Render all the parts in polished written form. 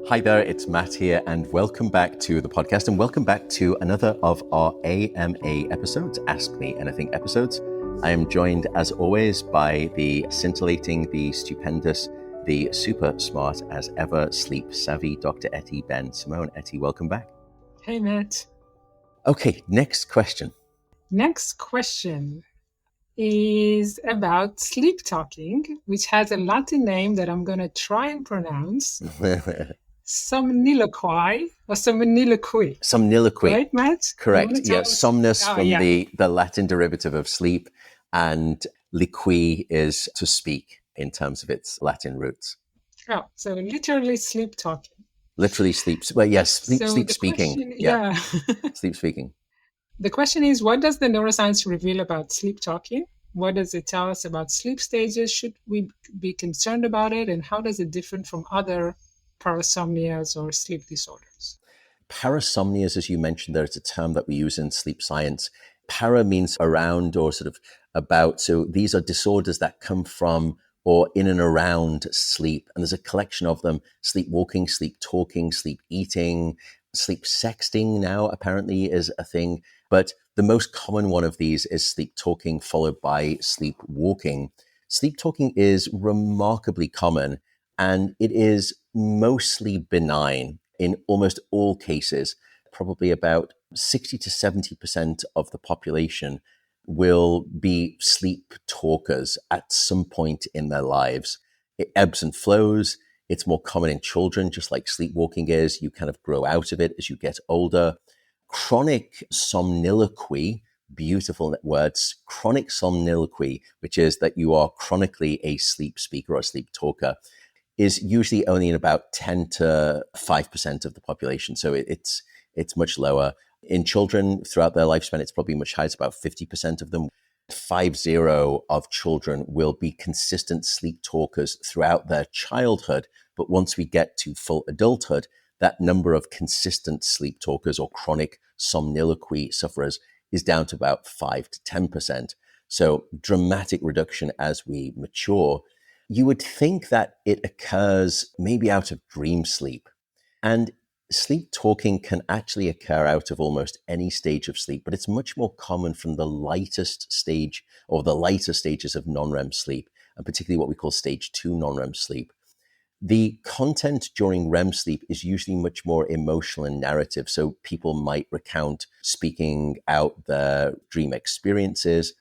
Hi there, it's Matt here, and welcome back to the podcast, and welcome back to another of our AMA episodes, Ask Me Anything episodes. I am joined, as always, by the scintillating, the stupendous, the super smart as ever, sleep savvy Dr. Eti Ben Simon. Eti, welcome back. Hey, Matt. Okay, next question. Next question is about sleep talking, which has a Latin name that I'm going to try and pronounce. Somniloquy or somniloquy. Somniloquy. Right, Matt? Correct. Yeah, somnus from yeah. the Latin derivative of sleep, and liqui is to speak in terms of its Latin roots. Oh, so literally sleep talking. Literally sleep. Well, yes, sleep speaking. Question, Sleep speaking. The question is, what does the neuroscience reveal about sleep talking? What does it tell us about sleep stages? Should we be concerned about it? And how does it differ from other parasomnias or sleep disorders? Parasomnias, as you mentioned there, it's a term that we use in sleep science. Para means around or sort of about. So these are disorders that come from or in and around sleep. And there's a collection of them: sleepwalking, sleep talking, sleep eating, sleep sexting now apparently is a thing. But the most common one of these is sleep talking, followed by sleepwalking. Sleep talking is remarkably common, and it is mostly benign in almost all cases. Probably about 60 to 70% of the population will be sleep talkers at some point in their lives. It ebbs and flows. It's more common in children, just like sleepwalking is. You kind of grow out of it as you get older. Chronic somniloquy, beautiful words, chronic somniloquy, which is that you are chronically a sleep speaker or a sleep talker, is usually only in about 10 to 5% of the population. So it's much lower. In children throughout their lifespan, it's probably much higher. It's about 50% of them. 50 of children will be consistent sleep talkers throughout their childhood. But once we get to full adulthood, that number of consistent sleep talkers or chronic somniloquy sufferers is down to about 5 to 10%. So dramatic reduction as we mature. You would think that it occurs maybe out of dream sleep. And sleep talking can actually occur out of almost any stage of sleep, but it's much more common from the lightest stage or the lighter stages of non-REM sleep, and particularly what we call stage 2 non-REM sleep. The content during REM sleep is usually much more emotional and narrative. So people might recount speaking out their dream experiences,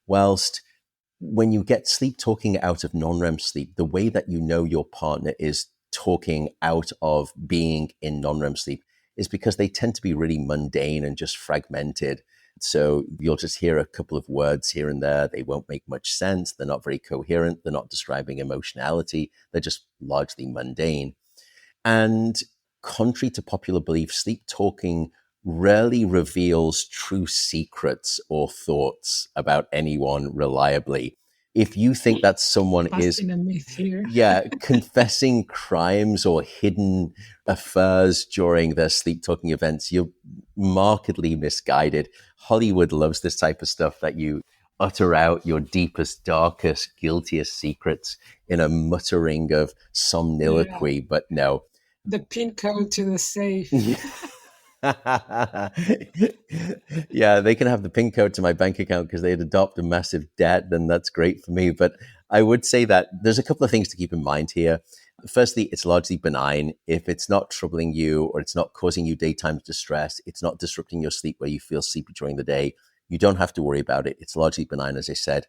whilst when you get sleep talking out of non-REM sleep, the way that you know your partner is talking out of being in non-REM sleep is because they tend to be really mundane and just fragmented. So you'll just hear a couple of words here and there. They won't make much sense. They're not very coherent. They're not describing emotionality. They're just largely mundane. And contrary to popular belief, sleep talking rarely reveals true secrets or thoughts about anyone reliably. If you think that someone is confessing crimes or hidden affairs during their sleep talking events, you're markedly misguided. Hollywood loves this type of stuff, that you utter out your deepest, darkest, guiltiest secrets in a muttering of somniloquy. But no. The pin code to the safe. Yeah, they can have the PIN code to my bank account because they'd adopt a massive debt, then that's great for me. But I would say that there's a couple of things to keep in mind here. Firstly, it's largely benign. If it's not troubling you or it's not causing you daytime distress, it's not disrupting your sleep where you feel sleepy during the day, you don't have to worry about it. It's largely benign, as I said.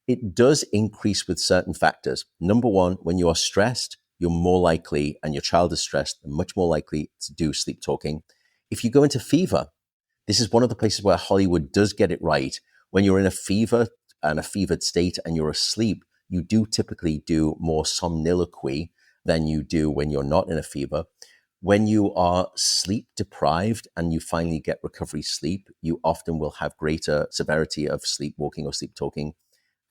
It does increase with certain factors. Number one, when you are stressed, you're more likely, and your child is stressed, much more likely to do sleep talking. If you go into fever, this is one of the places where Hollywood does get it right. When you're in a fever and a fevered state and you're asleep, you do typically do more somniloquy than you do when you're not in a fever. When you are sleep deprived and you finally get recovery sleep, you often will have greater severity of sleepwalking or sleep talking.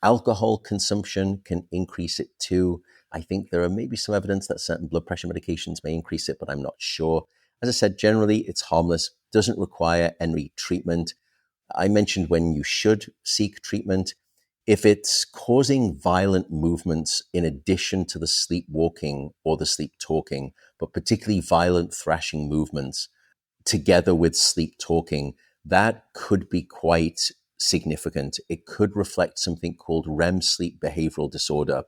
Alcohol consumption can increase it too. I think there are maybe some evidence that certain blood pressure medications may increase it, but I'm not sure. As I said, generally it's harmless, doesn't require any treatment. I mentioned when you should seek treatment. If it's causing violent movements in addition to the sleepwalking or the sleep talking, but particularly violent thrashing movements together with sleep talking, that could be quite significant. It could reflect something called REM sleep behavioral disorder,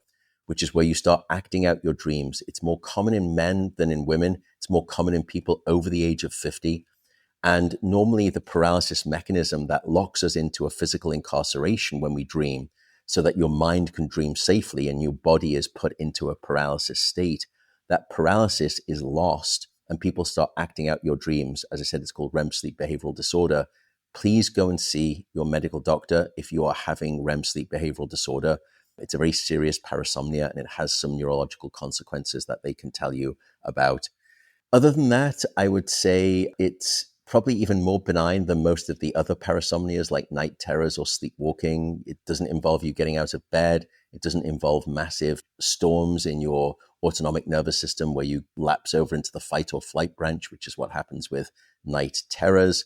which is where you start acting out your dreams. It's more common in men than in women. It's more common in people over the age of 50. And normally the paralysis mechanism that locks us into a physical incarceration when we dream, so that your mind can dream safely and your body is put into a paralysis state, that paralysis is lost and people start acting out your dreams. As I said, it's called REM sleep behavioral disorder. Please go and see your medical doctor if you are having REM sleep behavioral disorder. It's a very serious parasomnia and it has some neurological consequences that they can tell you about. Other than that, I would say it's probably even more benign than most of the other parasomnias like night terrors or sleepwalking. It doesn't involve you getting out of bed. It doesn't involve massive storms in your autonomic nervous system where you lapse over into the fight or flight branch, which is what happens with night terrors.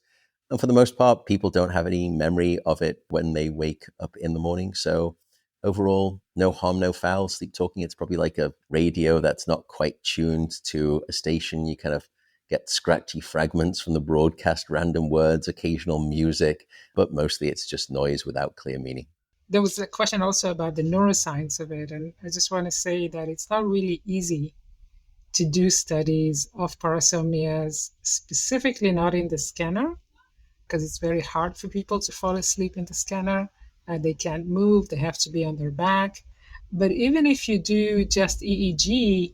And for the most part, people don't have any memory of it when they wake up in the morning. So overall, no harm, no foul. Sleep talking, it's probably like a radio that's not quite tuned to a station. You kind of get scratchy fragments from the broadcast, random words, occasional music, but mostly it's just noise without clear meaning. There was a question also about the neuroscience of it. And I just want to say that it's not really easy to do studies of parasomnias, specifically not in the scanner, because it's very hard for people to fall asleep in the scanner. They can't move, they have to be on their back. But even if you do just EEG,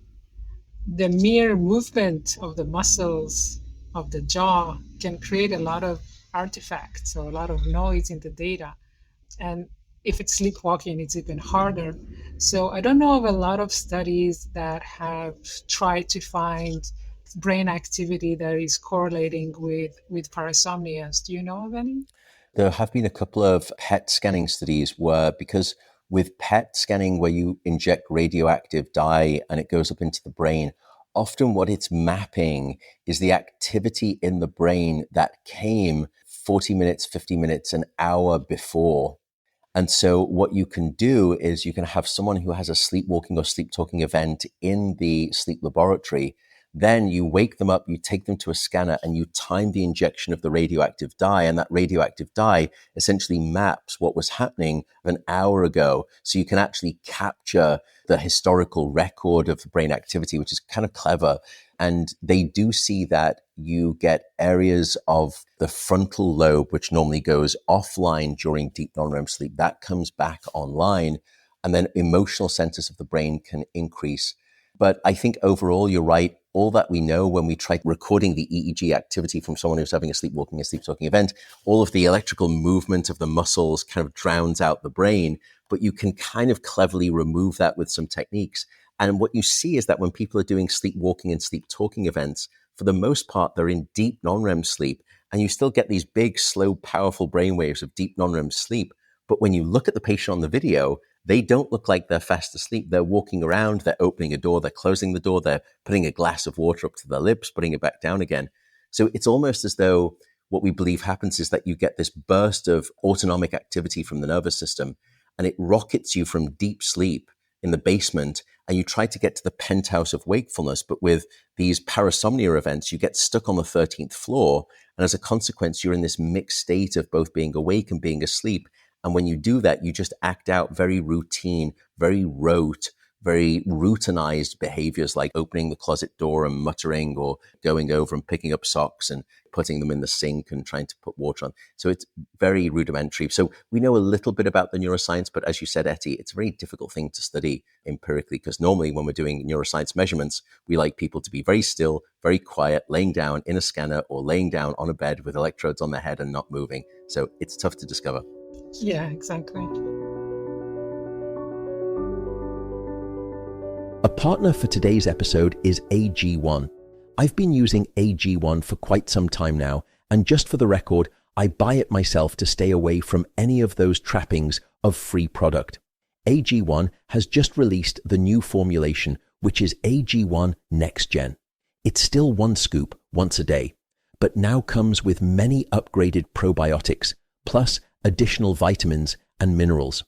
the mere movement of the muscles of the jaw can create a lot of artifacts or a lot of noise in the data. And if it's sleepwalking, it's even harder. So I don't know of a lot of studies that have tried to find brain activity that is correlating with parasomnias. Do you know of any? There have been a couple of PET scanning studies where, because with PET scanning where you inject radioactive dye and it goes up into the brain, often what it's mapping is the activity in the brain that came 40 minutes, 50 minutes, an hour before. And so what you can do is you can have someone who has a sleepwalking or sleep talking event in the sleep laboratory. Then you wake them up, you take them to a scanner and you time the injection of the radioactive dye. And that radioactive dye essentially maps what was happening an hour ago. So you can actually capture the historical record of the brain activity, which is kind of clever. And they do see that you get areas of the frontal lobe, which normally goes offline during deep non-REM sleep, that comes back online. And then emotional centers of the brain can increase. But I think overall, you're right. All that we know when we try recording the EEG activity from someone who's having a sleepwalking, a sleep talking event, all of the electrical movement of the muscles kind of drowns out the brain, but you can kind of cleverly remove that with some techniques. And what you see is that when people are doing sleepwalking and sleep talking events, for the most part, they're in deep non-REM sleep, and you still get these big, slow, powerful brainwaves of deep non-REM sleep. But when you look at the patient on the video, they don't look like they're fast asleep. They're walking around, they're opening a door, they're closing the door, they're putting a glass of water up to their lips, putting it back down again. So it's almost as though what we believe happens is that you get this burst of autonomic activity from the nervous system, and it rockets you from deep sleep in the basement, and you try to get to the penthouse of wakefulness. But with these parasomnia events, you get stuck on the 13th floor. And as a consequence, you're in this mixed state of both being awake and being asleep. And when you do that, you just act out very routine, very rote, very routinized behaviors like opening the closet door and muttering, or going over and picking up socks and putting them in the sink and trying to put water on. So it's very rudimentary. So we know a little bit about the neuroscience, but as you said, Eti, it's a very difficult thing to study empirically, because normally when we're doing neuroscience measurements, we like people to be very still, very quiet, laying down in a scanner or laying down on a bed with electrodes on their head and not moving. So it's tough to discover. Yeah, exactly. A partner for today's episode is AG1. I've been using AG1 for quite some time now, and just for the record, I buy it myself to stay away from any of those trappings of free product. AG1 has just released the new formulation, which is AG1 Next Gen. It's still one scoop once a day, but now comes with many upgraded probiotics, plus additional vitamins and minerals.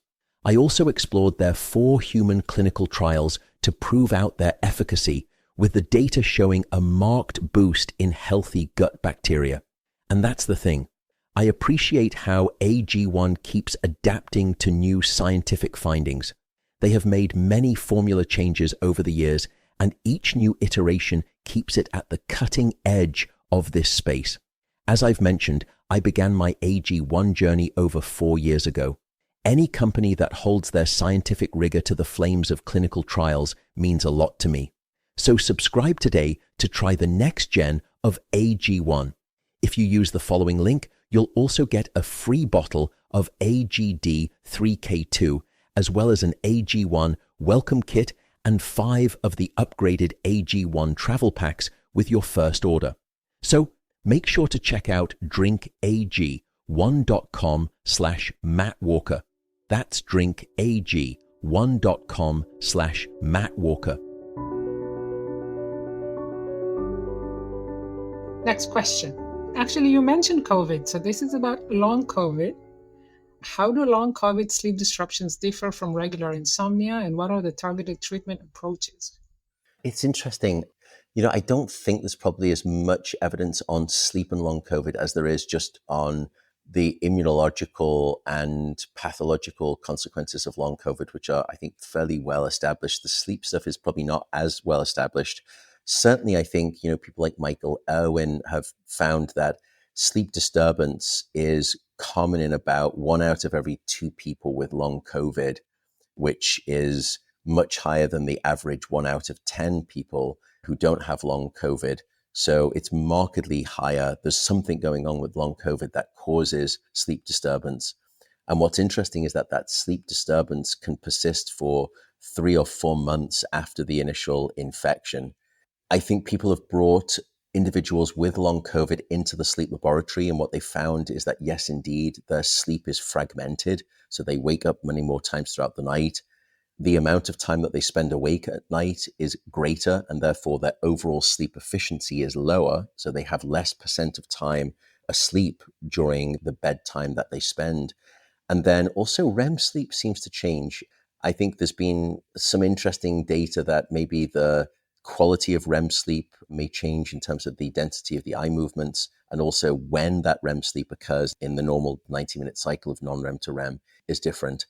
I also explored their 4 human clinical trials to prove out their efficacy, with the data showing a marked boost in healthy gut bacteria. And that's the thing. I appreciate how AG1 keeps adapting to new scientific findings. They have made many formula changes over the years, and each new iteration keeps it at the cutting edge of this space. As I've mentioned, I began my AG1 journey over 4 years ago. Any company that holds their scientific rigor to the flames of clinical trials means a lot to me. So subscribe today to try the next gen of AG1. If you use the following link, you'll also get a free bottle of AGD 3K2, as well as an AG1 welcome kit and 5 of the upgraded AG1 travel packs with your first order. So make sure to check out drinkag1.com/Matt Walker. That's drinkag1.com/Matt Walker. Next question. Actually, you mentioned COVID, so this is about long COVID. How do long COVID sleep disruptions differ from regular insomnia, and what are the targeted treatment approaches? It's interesting. I don't think there's probably as much evidence on sleep and long COVID as there is just on the immunological and pathological consequences of long COVID, which are, I think, fairly well established. The sleep stuff is probably not as well established. Certainly, I think, people like Michael Irwin have found that sleep disturbance is common in about 1 out of every 2 people with long COVID, which is much higher than the average 1 out of 10 people who don't have long COVID. So it's markedly higher. There's something going on with long COVID that causes sleep disturbance. And what's interesting is that sleep disturbance can persist for 3 or 4 months after the initial infection. I think people have brought individuals with long COVID into the sleep laboratory, and what they found is that, yes, indeed, their sleep is fragmented. So they wake up many more times throughout the night. The amount of time that they spend awake at night is greater, and therefore their overall sleep efficiency is lower. So they have less % of time asleep during the bedtime that they spend. And then also REM sleep seems to change. I think there's been some interesting data that maybe the quality of REM sleep may change in terms of the density of the eye movements, and also when that REM sleep occurs in the normal 90-minute cycle of non-REM to REM is different.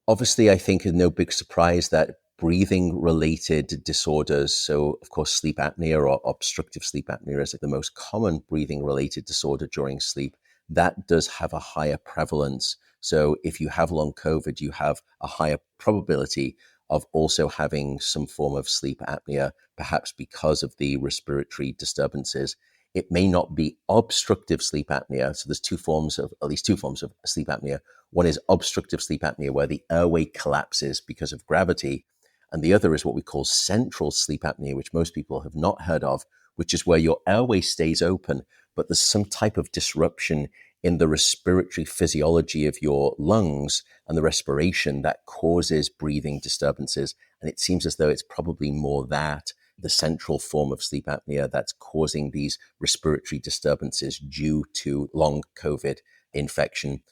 Obviously, I think it's no big surprise that breathing-related disorders, so of course sleep apnea or obstructive sleep apnea is the most common breathing-related disorder during sleep, that does have a higher prevalence. So if you have long COVID, you have a higher probability of also having some form of sleep apnea, perhaps because of the respiratory disturbances. It may not be obstructive sleep apnea. So there's at least two forms of sleep apnea. One is obstructive sleep apnea, where the airway collapses because of gravity. And the other is what we call central sleep apnea, which most people have not heard of, which is where your airway stays open, but there's some type of disruption in the respiratory physiology of your lungs and the respiration that causes breathing disturbances. And it seems as though it's probably more that, the central form of sleep apnea, that's causing these respiratory disturbances due to long COVID infection.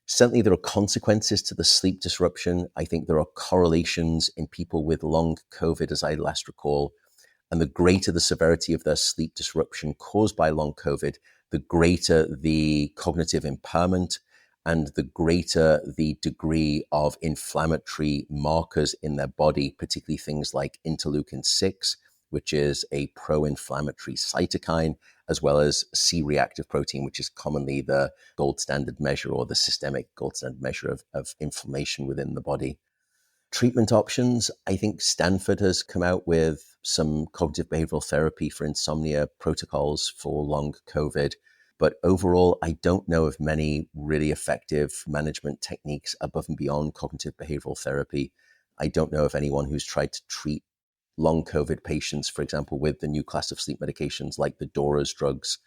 Certainly, there are consequences to the sleep disruption. I think there are correlations in people with long COVID, as I last recall. And the greater the severity of their sleep disruption caused by long COVID, the greater the cognitive impairment and the greater the degree of inflammatory markers in their body, particularly things like interleukin-6, which is a pro-inflammatory cytokine, as well as C-reactive protein, which is commonly the gold standard measure or the systemic gold standard measure of inflammation within the body. Treatment options, I think Stanford has come out with some cognitive behavioral therapy for insomnia protocols for long COVID. But overall, I don't know of many really effective management techniques above and beyond cognitive behavioral therapy. I don't know of anyone who's tried to treat long COVID patients, for example, with the new class of sleep medications like the DORA's drugs.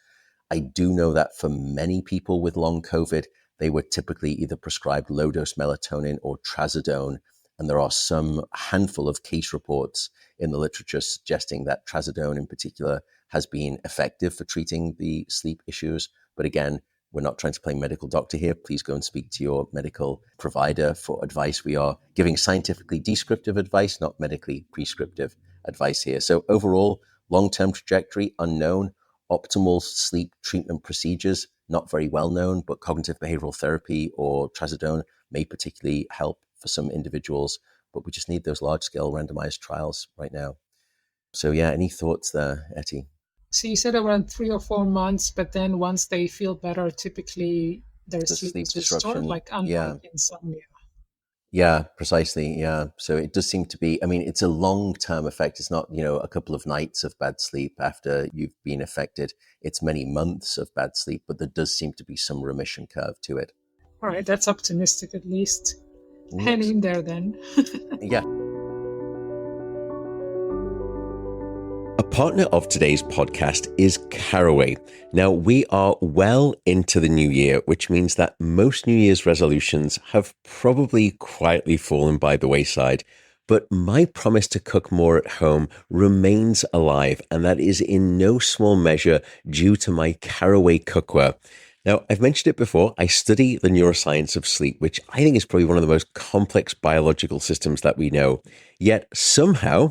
I do know that for many people with long COVID, they were typically either prescribed low-dose melatonin or trazodone. And there are some handful of case reports in the literature suggesting that trazodone in particular has been effective for treating the sleep issues. But again, We're not trying to play medical doctor here. Please go and speak to your medical provider for advice. We are giving scientifically descriptive advice, not medically prescriptive advice here. So overall, long-term trajectory, unknown. Optimal sleep treatment procedures, not very well known, but cognitive behavioral therapy or trazodone may particularly help for some individuals. But we just need those large-scale randomized trials right now. So yeah, any thoughts there, Eti? So you said around 3 or 4 months, but then once they feel better, typically their sleep sleep is restored, disruption, like unlike insomnia. Yeah, precisely. Yeah. So it does seem to be, I mean, it's a long-term effect. It's not, a couple of nights of bad sleep after you've been affected. It's many months of bad sleep, but there does seem to be some remission curve to it. All right, that's optimistic at least. Yes. Hang in there then. Yeah. A partner of today's podcast is Caraway. Now, we are well into the new year, which means that most New Year's resolutions have probably quietly fallen by the wayside. But my promise to cook more at home remains alive, and that is in no small measure due to my Caraway cookware. Now, I've mentioned it before, I study the neuroscience of sleep, which I think is probably one of the most complex biological systems that we know. Yet somehow,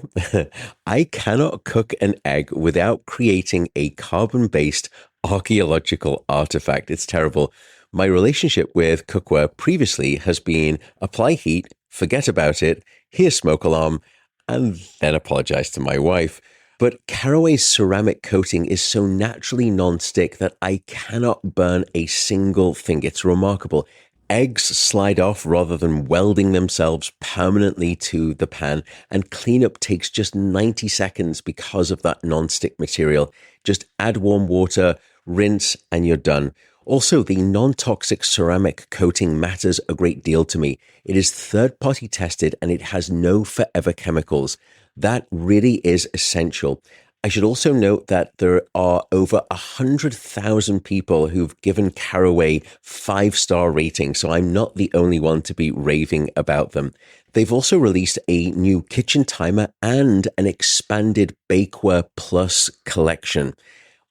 I cannot cook an egg without creating a carbon-based archaeological artifact. It's terrible. My relationship with cookware previously has been apply heat, forget about it, hear smoke alarm, and then apologize to my wife. But Caraway's ceramic coating is so naturally non-stick that I cannot burn a single thing. It's remarkable. Eggs slide off rather than welding themselves permanently to the pan, and cleanup takes just 90 seconds because of that non-stick material. Just add warm water, rinse, and you're done. Also, the non-toxic ceramic coating matters a great deal to me. It is third-party tested and it has no forever chemicals. That really is essential. I should also note that there are over 100,000 people who've given Caraway 5-star ratings, so I'm not the only one to be raving about them. They've also released a new kitchen timer and an expanded Bakeware Plus collection.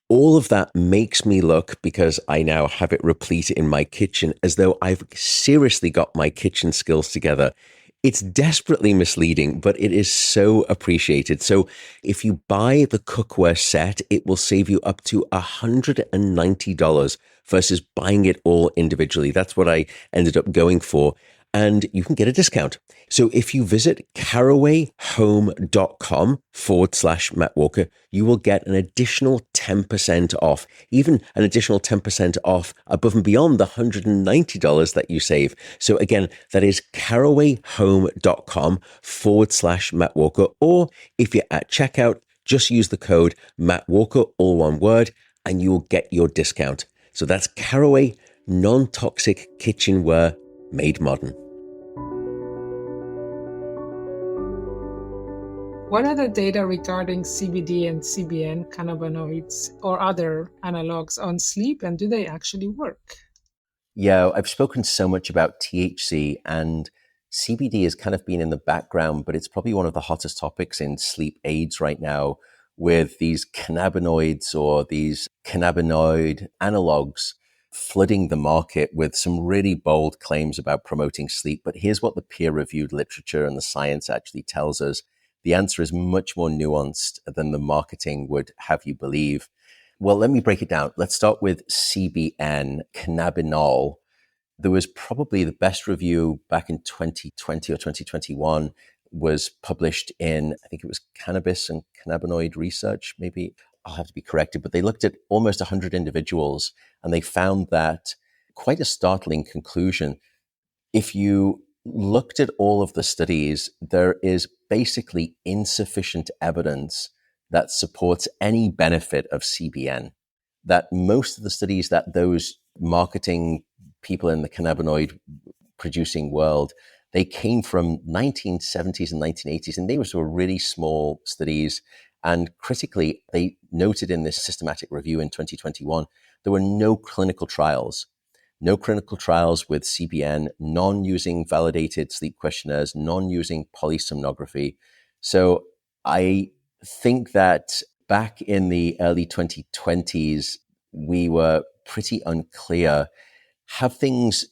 All of that makes me look, because I now have it replete in my kitchen, as though I've seriously got my kitchen skills together. It's desperately misleading, but it is so appreciated. So if you buy the cookware set, it will save you up to $190 versus buying it all individually. That's what I ended up going for. And you can get a discount. So if you visit carawayhome.com/Matt Walker, you will get an additional 10% off, even an additional 10% off above and beyond the $190 that you save. So again, that is carawayhome.com/Matt Walker. Or if you're at checkout, just use the code Matt Walker, all one word, and you will get your discount. So that's Caraway non-toxic kitchenware made modern. What are the data regarding CBD and CBN cannabinoids or other analogs on sleep, and do they actually work? Yeah, I've spoken so much about THC, and CBD has kind of been in the background, but it's probably one of the hottest topics in sleep aids right now, with these cannabinoids or these cannabinoid analogs flooding the market with some really bold claims about promoting sleep. But here's what the peer-reviewed literature and the science actually tells us. The answer is much more nuanced than the marketing would have you believe. Well, let me break it down. Let's start with CBN, cannabinol. There was probably the best review back in 2020 or 2021 was published in, I think it was Cannabis and Cannabinoid Research, maybe. I'll have to be corrected, but they looked at almost 100 individuals and they found that quite a startling conclusion. If you looked at all of the studies, there is basically insufficient evidence that supports any benefit of CBN. That most of the studies that those marketing people in the cannabinoid producing world, they came from 1970s and 1980s, and they were really small studies. And critically, they noted in this systematic review in 2021, there were no clinical trials with CBN, non-using validated sleep questionnaires, non-using polysomnography. So I think that back in the early 2020s, we were pretty unclear. Have things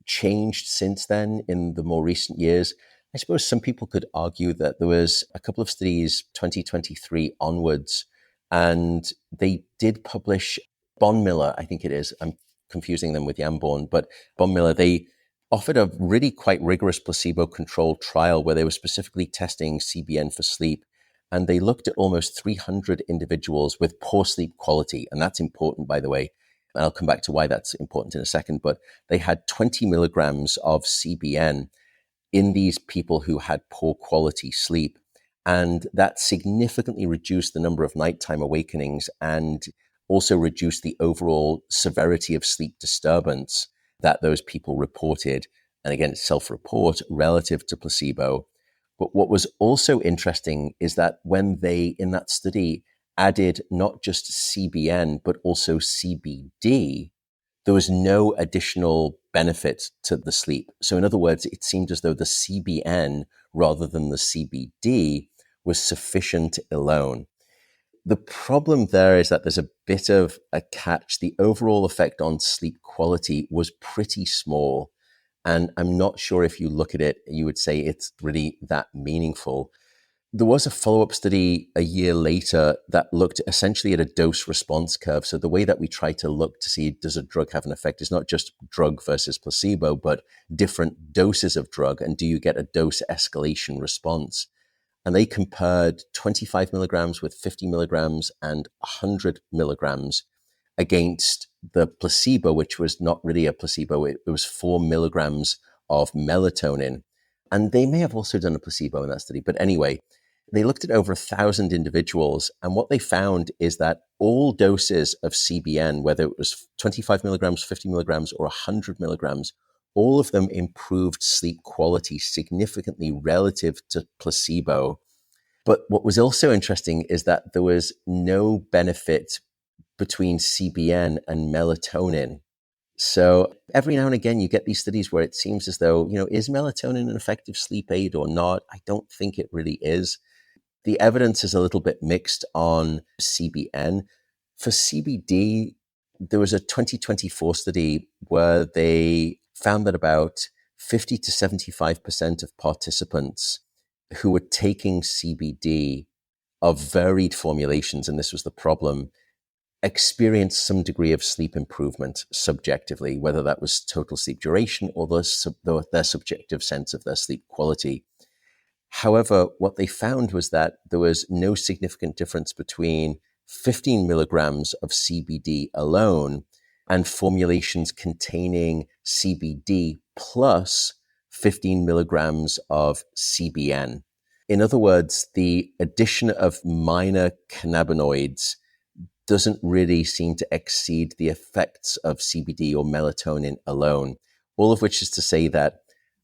changed since then in the more recent years? I suppose some people could argue that there was a couple of studies, 2023 onwards, and they did publish Bonmiller, I think it is. I'm confusing them with Yamborn, but Bonmiller, they offered a really quite rigorous placebo-controlled trial where they were specifically testing CBN for sleep. And they looked at almost 300 individuals with poor sleep quality. And that's important, by the way. And I'll come back to why that's important in a second. But they had 20 milligrams of CBN in these people who had poor quality sleep. And that significantly reduced the number of nighttime awakenings and also reduced the overall severity of sleep disturbance that those people reported. And again, it's self-report relative to placebo. But what was also interesting is that when they, in that study, added not just CBN, but also CBD, there was no additional benefit to the sleep. So in other words, it seemed as though the CBN rather than the CBD was sufficient alone. The problem there is that there's a bit of a catch. The overall effect on sleep quality was pretty small. And I'm not sure if you look at it, you would say it's really that meaningful. There was a follow-up study a year later that looked essentially at a dose response curve. So the way that we try to look to see does a drug have an effect is not just drug versus placebo, but different doses of drug. And do you get a dose escalation response? And they compared 25 milligrams with 50 milligrams and 100 milligrams against the placebo, which was not really a placebo. It was 4 milligrams of melatonin. And they may have also done a placebo in that study. But anyway, they looked at over 1,000 individuals. And what they found is that all doses of CBN, whether it was 25 milligrams, 50 milligrams, or 100 milligrams, all of them improved sleep quality significantly relative to placebo. But what was also interesting is that there was no benefit between CBN and melatonin. So every now and again, you get these studies where it seems as though, is melatonin an effective sleep aid or not? I don't think it really is. The evidence is a little bit mixed on CBN. For CBD, there was a 2024 study where they found that about 50 to 75% of participants who were taking CBD of varied formulations, and this was the problem, experienced some degree of sleep improvement subjectively, whether that was total sleep duration or their subjective sense of their sleep quality. However, what they found was that there was no significant difference between 15 milligrams of CBD alone and formulations containing CBD plus 15 milligrams of CBN. In other words, the addition of minor cannabinoids doesn't really seem to exceed the effects of CBD or melatonin alone. All of which is to say that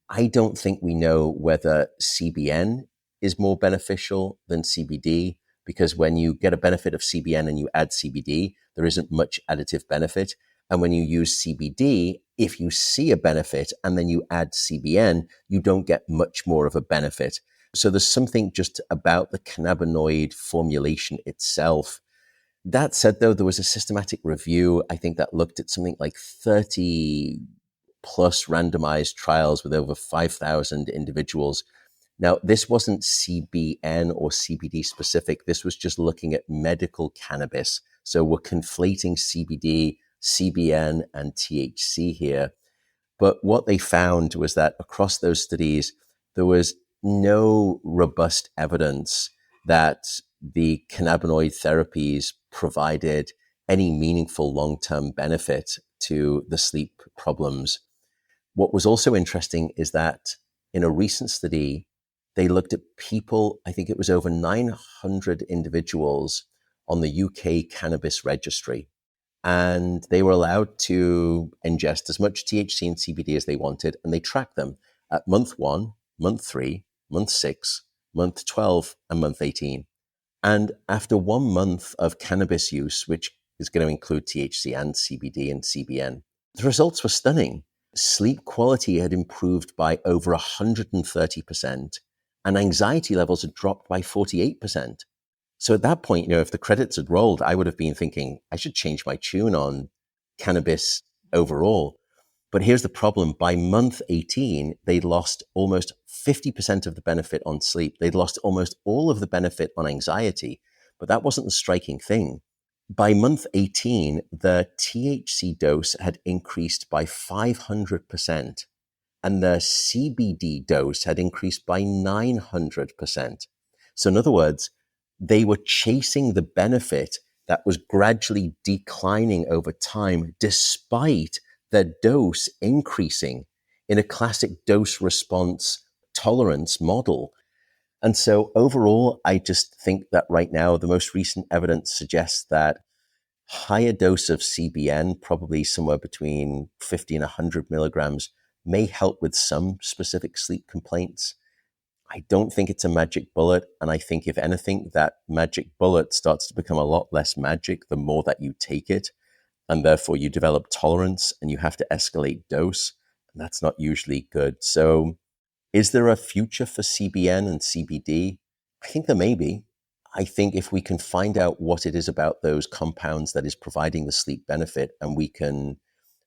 I don't think we know whether CBN is more beneficial than CBD, because when you get a benefit of CBN and you add CBD, there isn't much additive benefit. And when you use CBD, if you see a benefit and then you add CBN, you don't get much more of a benefit. So there's something just about the cannabinoid formulation itself. That said, though, there was a systematic review, I think, that looked at something like 30 plus randomized trials with over 5,000 individuals. Now, this wasn't CBN or CBD specific. This was just looking at medical cannabis. So we're conflating CBD, CBN, and THC here. But what they found was that across those studies, there was no robust evidence that the cannabinoid therapies provided any meaningful long-term benefit to the sleep problems. What was also interesting is that in a recent study, they looked at people, I think it was over 900 individuals on the UK cannabis registry. And they were allowed to ingest as much THC and CBD as they wanted. And they tracked them at month 1, month 3, month 6, month 12, and month 18. And after 1 month of cannabis use, which is going to include THC and CBD and CBN, the results were stunning. Sleep quality had improved by over 130%, and anxiety levels had dropped by 48%. So at that point, if the credits had rolled, I would have been thinking, I should change my tune on cannabis overall. But here's the problem. By month 18, they'd lost almost 50% of the benefit on sleep. They'd lost almost all of the benefit on anxiety. But that wasn't the striking thing. By month 18, the THC dose had increased by 500%, and the CBD dose had increased by 900%. So in other words, they were chasing the benefit that was gradually declining over time, despite their dose increasing in a classic dose response tolerance model. And so overall, I just think that right now, the most recent evidence suggests that higher dose of CBN, probably somewhere between 50 and 100 milligrams, may help with some specific sleep complaints. I don't think it's a magic bullet. And I think, if anything, that magic bullet starts to become a lot less magic the more that you take it. And therefore, you develop tolerance and you have to escalate dose. And that's not usually good. So is there a future for CBN and CBD? I think there may be. I think if we can find out what it is about those compounds that is providing the sleep benefit, and we can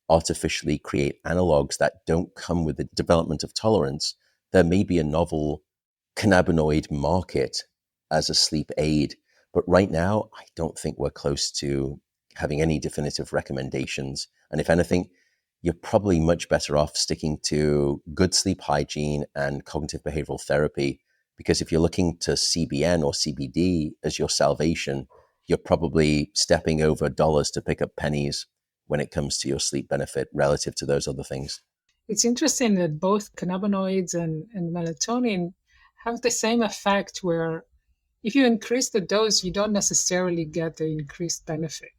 artificially create analogs that don't come with the development of tolerance, there may be a novel cannabinoid market as a sleep aid. But right now, I don't think we're close to having any definitive recommendations. And if anything, you're probably much better off sticking to good sleep hygiene and cognitive behavioral therapy. Because if you're looking to CBN or CBD as your salvation, you're probably stepping over dollars to pick up pennies when it comes to your sleep benefit relative to those other things. It's interesting that both cannabinoids and melatonin have the same effect, where if you increase the dose, you don't necessarily get the increased benefit.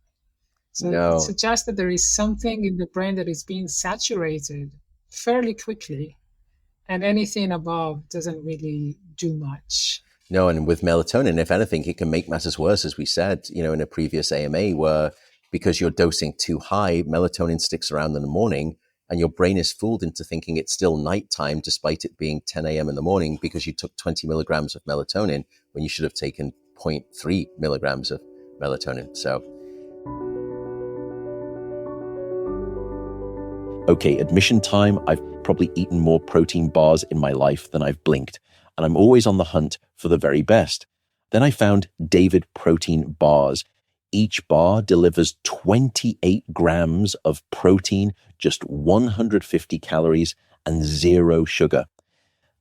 So No. It suggests that there is something in the brain that is being saturated fairly quickly, and anything above doesn't really do much. No, and with melatonin, if anything, it can make matters worse, as we said, in a previous AMA, where because you're dosing too high, melatonin sticks around in the morning, and your brain is fooled into thinking it's still nighttime, despite it being 10 a.m. in the morning, because you took 20 milligrams of melatonin when you should have taken 0.3 milligrams of melatonin. So, okay, admission time. I've probably eaten more protein bars in my life than I've blinked, and I'm always on the hunt for the very best. Then I found David protein bars. Each bar delivers 28 grams of protein, just 150 calories, and 0 sugar.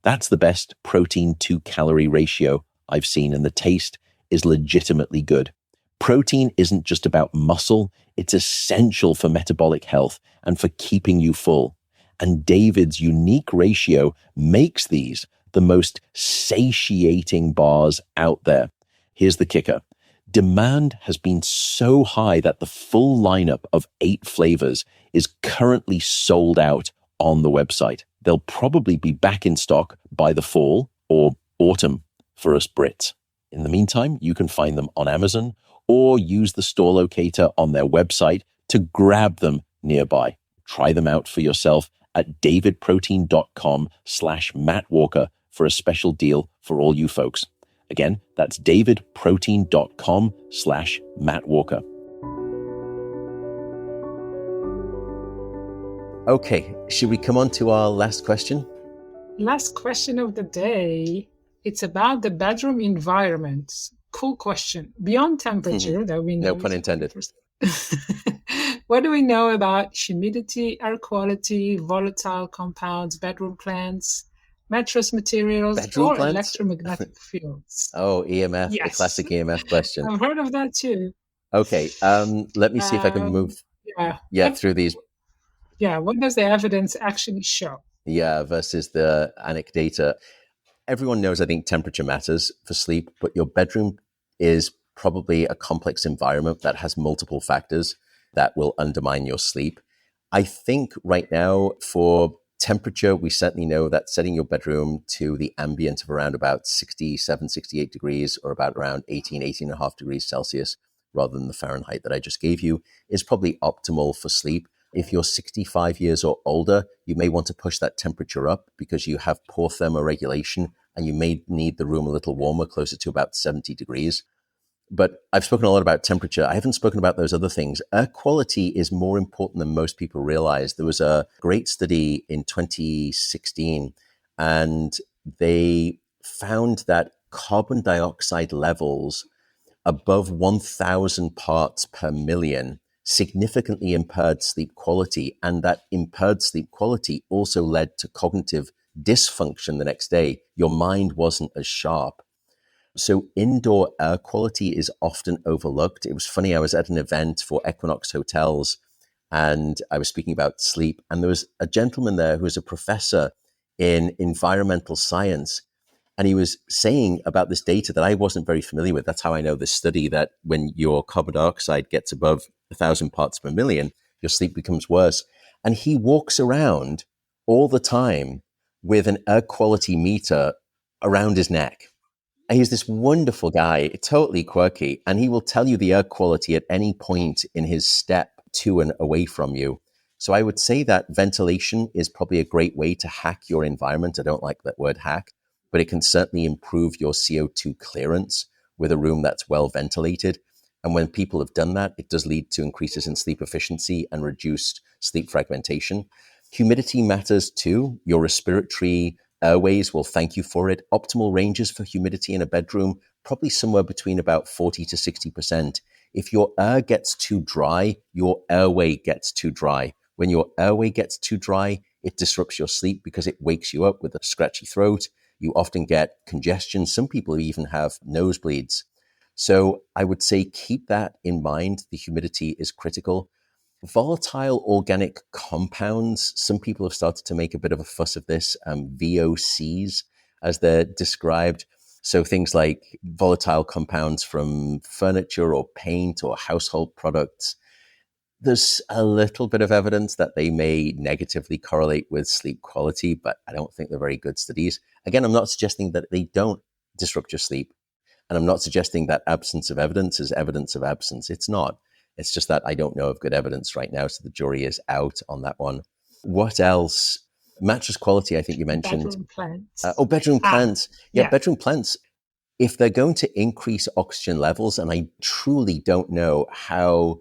That's the best protein to calorie ratio I've seen, and the taste is legitimately good. Protein isn't just about muscle, it's essential for metabolic health and for keeping you full. And David's unique ratio makes these the most satiating bars out there. Here's the kicker. Demand has been so high that the full lineup of 8 flavors is currently sold out on the website. They'll probably be back in stock by the fall or autumn for us Brits. In the meantime, you can find them on Amazon or use the store locator on their website to grab them nearby. Try them out for yourself at davidprotein.com/mattwalker for a special deal for all you folks. Again, that's davidprotein.com/mattwalker. Okay, should we come on to our last question? Last question of the day. It's about the bedroom environment. Cool question. Beyond temperature that we know. No pun intended. What do we know about humidity, air quality, volatile compounds, bedroom plants, mattress materials, bedroom or plants? Electromagnetic fields? Oh, EMF, Yes. The classic EMF question. I've heard of that too. Okay, let me see if I can move through these. Yeah, what does the evidence actually show? Yeah, versus the anecdata. Everyone knows, I think, temperature matters for sleep, but your bedroom is probably a complex environment that has multiple factors that will undermine your sleep. I think right now for temperature, we certainly know that setting your bedroom to the ambient of around about 67, 68 degrees, or about around 18 and a half degrees Celsius, rather than the Fahrenheit that I just gave you, is probably optimal for sleep. If you're 65 years or older, you may want to push that temperature up because you have poor thermoregulation and you may need the room a little warmer, closer to about 70 degrees. But I've spoken a lot about temperature. I haven't spoken about those other things. Air quality is more important than most people realize. There was a great study in 2016, and they found that carbon dioxide levels above 1,000 parts per million significantly impaired sleep quality. And that impaired sleep quality also led to cognitive dysfunction the next day. Your mind wasn't as sharp. So indoor air quality is often overlooked. It was funny, I was at an event for Equinox Hotels and I was speaking about sleep. And there was a gentleman there who was a professor in environmental science. And he was saying about this data that I wasn't very familiar with. That's how I know this study that when your carbon dioxide gets above 1,000 parts per million, your sleep becomes worse. And he walks around all the time with an air quality meter around his neck. And he's this wonderful guy, totally quirky, and he will tell you the air quality at any point in his step to and away from you. So I would say that ventilation is probably a great way to hack your environment. I don't like that word hack, but it can certainly improve your CO2 clearance with a room that's well ventilated. And when people have done that, it does lead to increases in sleep efficiency and reduced sleep fragmentation. Humidity matters too. Your respiratory airways will thank you for it. Optimal ranges for humidity in a bedroom, probably somewhere between about 40 to 60%. If your air gets too dry, your airway gets too dry. When your airway gets too dry, it disrupts your sleep because it wakes you up with a scratchy throat. You often get congestion. Some people even have nosebleeds. So I would say keep that in mind. The humidity is critical. Volatile organic compounds, some people have started to make a bit of a fuss of this, VOCs, as they're described. So things like volatile compounds from furniture or paint or household products. There's a little bit of evidence that they may negatively correlate with sleep quality, but I don't think they're very good studies. Again, I'm not suggesting that they don't disrupt your sleep. And I'm not suggesting that absence of evidence is evidence of absence. It's not. It's just that I don't know of good evidence right now, so the jury is out on that one. What else? Mattress quality, I think you mentioned. Bedroom plants. Bedroom plants. Yeah, bedroom plants. If they're going to increase oxygen levels, and I truly don't know how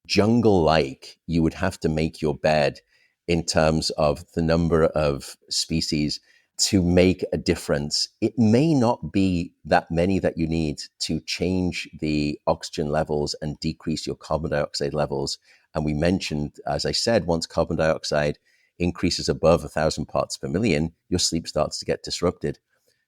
jungle-like you would have to make your bed in terms of the number of species to make a difference. It may not be that many that you need to change the oxygen levels and decrease your carbon dioxide levels. And we mentioned, as I said, once carbon dioxide increases above 1,000 parts per million, your sleep starts to get disrupted.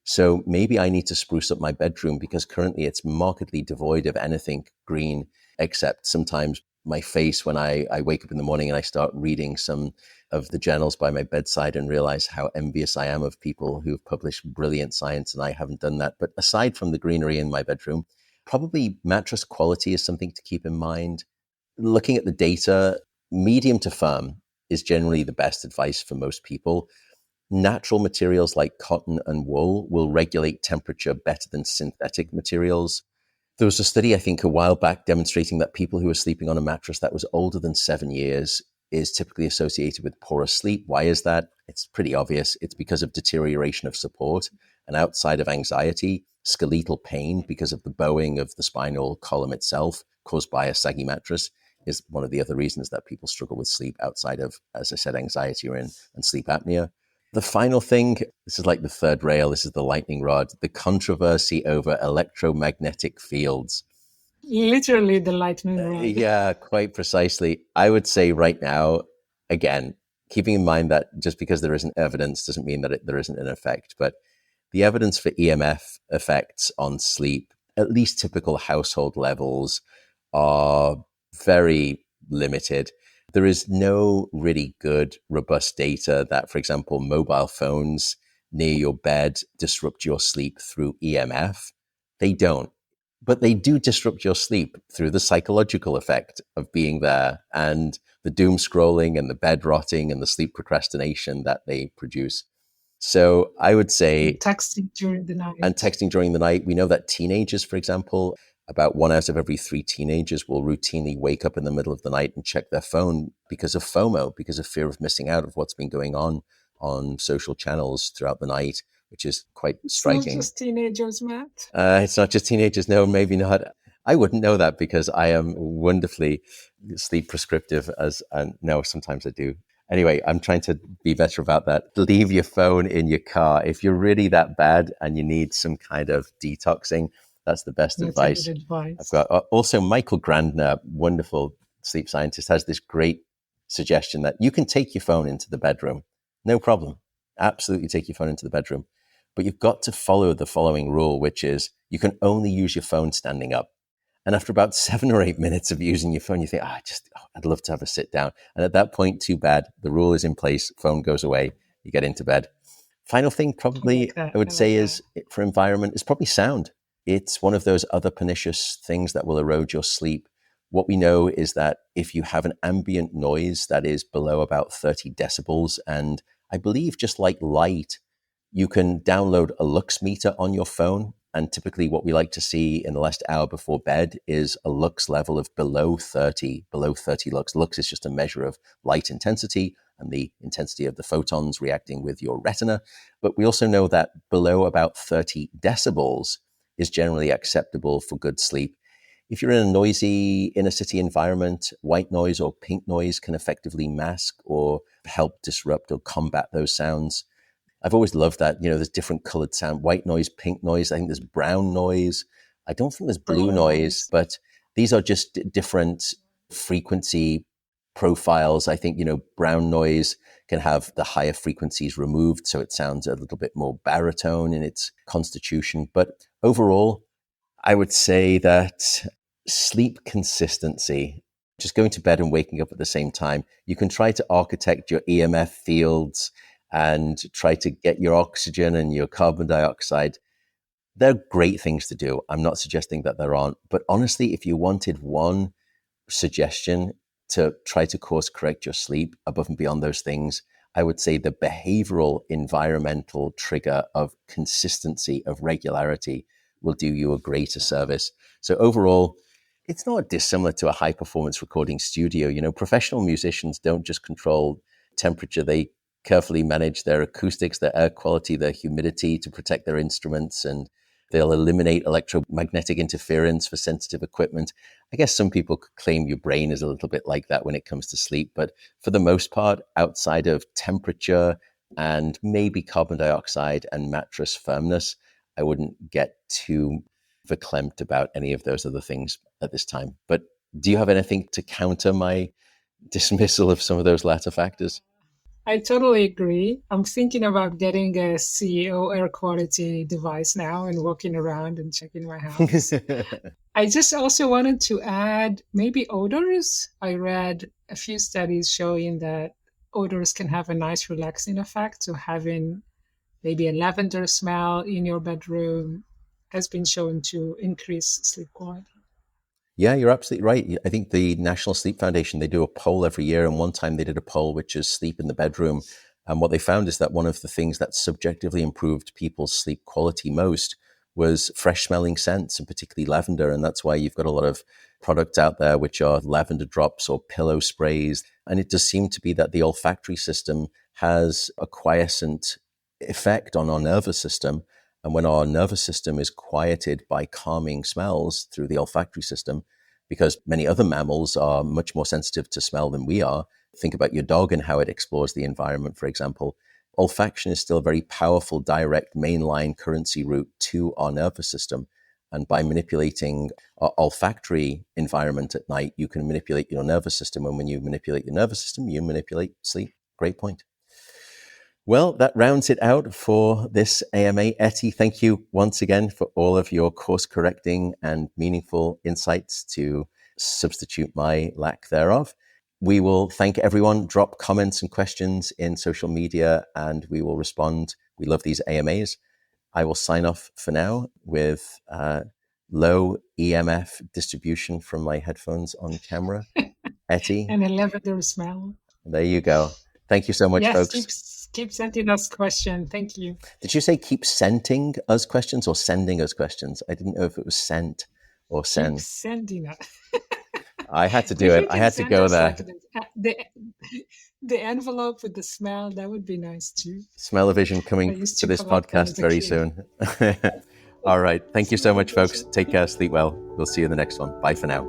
So maybe I need to spruce up my bedroom because currently it's markedly devoid of anything green, except sometimes my face when I wake up in the morning and I start reading some of the journals by my bedside and realize how envious I am of people who've published brilliant science and I haven't done that. But aside from the greenery in my bedroom, probably mattress quality is something to keep in mind. Looking at the data, medium to firm is generally the best advice for most people. Natural materials like cotton and wool will regulate temperature better than synthetic materials. There was a study, I think, a while back demonstrating that people who are sleeping on a mattress that was older than 7 years is typically associated with poorer sleep. Why is that? It's pretty obvious. It's because of deterioration of support. And outside of anxiety, skeletal pain because of the bowing of the spinal column itself caused by a saggy mattress is one of the other reasons that people struggle with sleep outside of, as I said, anxiety and sleep apnea. The final thing, this is like the third rail, this is the lightning rod, the controversy over electromagnetic fields. Literally the lightning rod. Yeah, quite precisely. I would say right now, again, keeping in mind that just because there isn't evidence doesn't mean that there isn't an effect, but the evidence for EMF effects on sleep, at least typical household levels, are very limited. There is no really good, robust data that, for example, mobile phones near your bed disrupt your sleep through EMF. They don't. But they do disrupt your sleep through the psychological effect of being there and the doom scrolling and the bed rotting and the sleep procrastination that they produce. So I would say... And texting during the night. And texting during the night. We know that teenagers, for example, about 1 out of every 3 teenagers will routinely wake up in the middle of the night and check their phone because of FOMO, because of fear of missing out of what's been going on social channels throughout the night, which is quite striking. It's not just teenagers, Matt. It's not just teenagers. No, maybe not. I wouldn't know that because I am wonderfully sleep prescriptive, as and no, sometimes I do. Anyway, I'm trying to be better about that. Leave your phone in your car. If you're really that bad and you need some kind of detoxing, that's the best That's a good advice. I've advice. got also Michael Grandner, wonderful sleep scientist, has this great suggestion that you can take your phone into the bedroom. No problem. Absolutely take your phone into the bedroom. But you've got to follow the following rule, which is you can only use your phone standing up. And after about 7 or 8 minutes of using your phone, you think, I'd love to have a sit down. And at that point, too bad. The rule is in place. Phone goes away. You get into bed. Final thing, I like probably, that. I would I say like is for environment is probably sound. It's one of those other pernicious things that will erode your sleep. What we know is that if you have an ambient noise that is below about 30 decibels, and I believe just like light, you can download a lux meter on your phone. And typically what we like to see in the last hour before bed is a lux level of below 30 lux. Lux is just a measure of light intensity and the intensity of the photons reacting with your retina. But we also know that below about 30 decibels is generally acceptable for good sleep. If you're in a noisy inner city environment, white noise or pink noise can effectively mask or help disrupt or combat those sounds. I've always loved that, there's different colored sound, white noise, pink noise. I think there's brown noise. I don't think there's blue Brown noise, noise. but these are just different frequency profiles. I think, brown noise can have the higher frequencies removed, so it sounds a little bit more baritone in its constitution. But overall, I would say that sleep consistency, just going to bed and waking up at the same time, you can try to architect your EMF fields and try to get your oxygen and your carbon dioxide. They're great things to do. I'm not suggesting that there aren't. But honestly, if you wanted one suggestion to try to course correct your sleep above and beyond those things, I would say the behavioral environmental trigger of consistency, of regularity, will do you a greater service. So overall, it's not dissimilar to a high performance recording studio. Professional musicians don't just control temperature, they carefully manage their acoustics, their air quality, their humidity to protect their instruments, and they'll eliminate electromagnetic interference for sensitive equipment. I guess some people could claim your brain is a little bit like that when it comes to sleep, but for the most part, outside of temperature and maybe carbon dioxide and mattress firmness, I wouldn't get too verklempt about any of those other things at this time. But do you have anything to counter my dismissal of some of those latter factors? I totally agree. I'm thinking about getting a CEO air quality device now and walking around and checking my house. I just also wanted to add maybe odors. I read a few studies showing that odors can have a nice relaxing effect. So having maybe a lavender smell in your bedroom has been shown to increase sleep quality. Yeah, you're absolutely right. I think the National Sleep Foundation, they do a poll every year. And one time they did a poll, which is sleep in the bedroom. And what they found is that one of the things that subjectively improved people's sleep quality most was fresh smelling scents, and particularly lavender. And that's why you've got a lot of products out there, which are lavender drops or pillow sprays. And it does seem to be that the olfactory system has a quiescent effect on our nervous system. And when our nervous system is quieted by calming smells through the olfactory system, because many other mammals are much more sensitive to smell than we are. Think about your dog and how it explores the environment, for example. Olfaction is still a very powerful, direct mainline currency route to our nervous system. And by manipulating our olfactory environment at night, you can manipulate your nervous system. And when you manipulate your nervous system, you manipulate sleep. Great point. Well, that rounds it out for this AMA. Eti, thank you once again for all of your course correcting and meaningful insights to substitute my lack thereof. We will thank everyone. Drop comments and questions in social media and we will respond. We love these AMAs. I will sign off for now with low EMF distribution from my headphones on camera. Eti. And a lavender smell. There you go. Thank you so much, Yes, folks. keep sending us questions. Thank you. Did you say keep sending us questions or sending us questions? I didn't know if it was sent or send. Keep sending us. I had to do it. I had to go there. Like the envelope with the smell, that would be nice too. Smell-o-vision coming to this podcast very soon. All right. Thank you so much, folks. Take care. Sleep well. We'll see you in the next one. Bye for now.